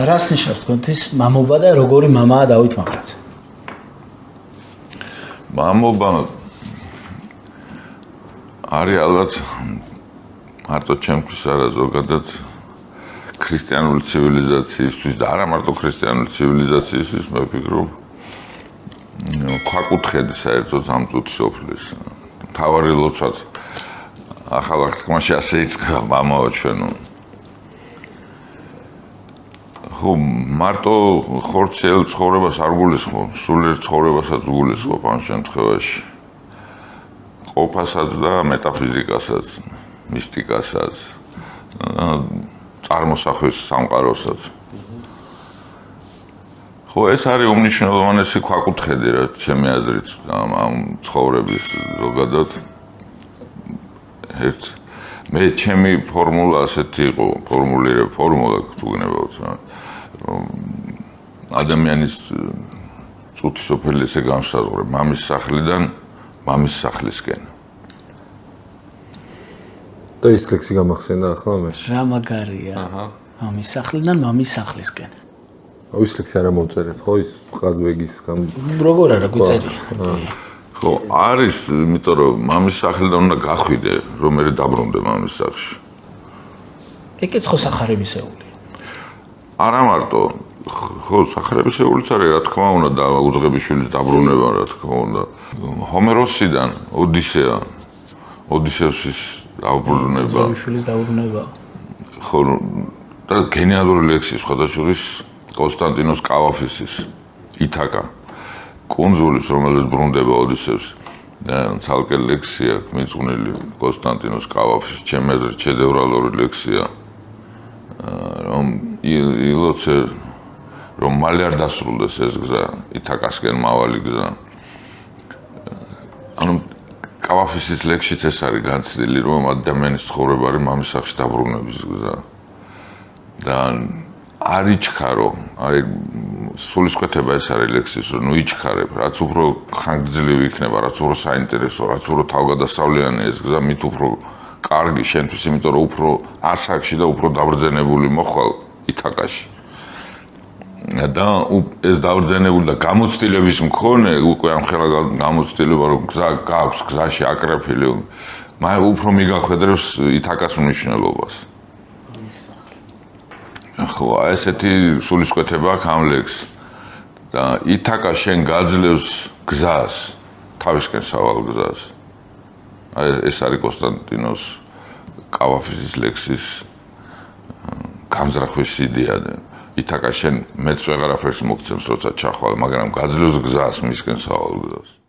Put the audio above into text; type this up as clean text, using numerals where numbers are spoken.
რას ნიშნავს თქვენთვის მამობა და როგორი მამაა დავით მამრაძე? მამობა არის ალბათ მარტო ჩემთვის არა ზოგადად ქრისტიანული ცივილიზაციისთვის და არა მარტო ქრისტიანული ცივილიზაციისთვის მე ვფიქრობ ქვაკუთხედი საერთოდ ამ წუთის ოფლის მთავარი ლოცვად ახალ აღთქმაში ასე იწყება მამაო ჩვენო ხო მარტო ხორციელ ცხოვრებას არ გულისხმობ სულიერ ცხოვრებასაც გულისხმობ ამ შემთხვევაში ყოფასაც და მეტაფიზიკასაც მისტიკასაც წარმოსახვის სამყაროსაც ხო ეს არის უმნიშვნელოვანესი ქვაკუთხედი რაც ჩემი აზრით ამ ცხოვრების ზოგადად ერთ მე ჩემი ფორმულა ასეთი იყო ფორმულა თუ გნებავთ რომ ადამიანის წუთის ოფელი ესე განსაზღვრე მამის სახლიდან მამის სახლისკენ და ის ლექსი გამახსენდა ახლა მე რა მაგარია მამის სახლიდან მამის სახლისკენ ის ლექსი არ მომწერეთ ხო ის ყაზბეგის როგორ არა გვწერია ხო არის იმიტომ რომ მამის სახლიდან უნდა გახვიდე რომ მე დაბრუნდე მამის სახლში ეკეც ხო სახარებისეული არა მარტო ხო სახარებისეულიც არის რა თქმა უნდა და უძღებიშვილის დაბრუნება რა თქმა უნდა ჰომეროსიდან ოდისეუსის დაბრუნება უძღებიშვილის დაბრუნება ხო და გენიალური ლექსი სხვადასხვის კონსტანტინოს კავაფისის ითაკა კუნძულის რომელიც ბრუნდება ოდისევსი და ცალკე ლექსია მიძღვნილი კონსტანტინოს კავაფის ჩემი აზრით შედევრალური ლექსია რომ ილოცე რომ მალე არ დასრულდეს ეს გზა ითაკასკენ მავალი გზა ანუ კავაფისის ლექსშიც ეს არის განცდილი რომ ადამიანის ცხოვრება არის მამის სახლში დაბრუნების გზა და არ იჩქარო აი სულისკვეთება ეს არის ლექსის რომ ნუ იჩქარებ რაც უფრო ხანგრძლივი იქნება რაც უფრო საინტერესო რაც უფრო თავგადასავლიანი ეს გზა მით უფრო კარგი შენთვის იმიტომ რომ უფრო ასაკში და უფრო დაბრძენებული მოხვალ ითაკაში და ეს დაბრძენებული და გამოცდილების მქონე უკვე ამ ხელა გამოცდილება რომ გზა გაქვს გზაში აკრეფილი მაგრამ უფრო მიგახვედრებს ითაკას მნიშვნელობას ხო ესეთი სულისკვეთება აქვს ამ ლექსს და ითაკა შენ გაძლევს გზას თავისკენ სავალ გზას აი ეს არის კონსტანტინოს კავაფისის ლექსის განზრახვის იდეა და ითაკა შენ მეც ვეღარაფერს მოგცემს როცა ჩახვალ მაგრამ გაძლევს გზას მისკენ სავალ გზას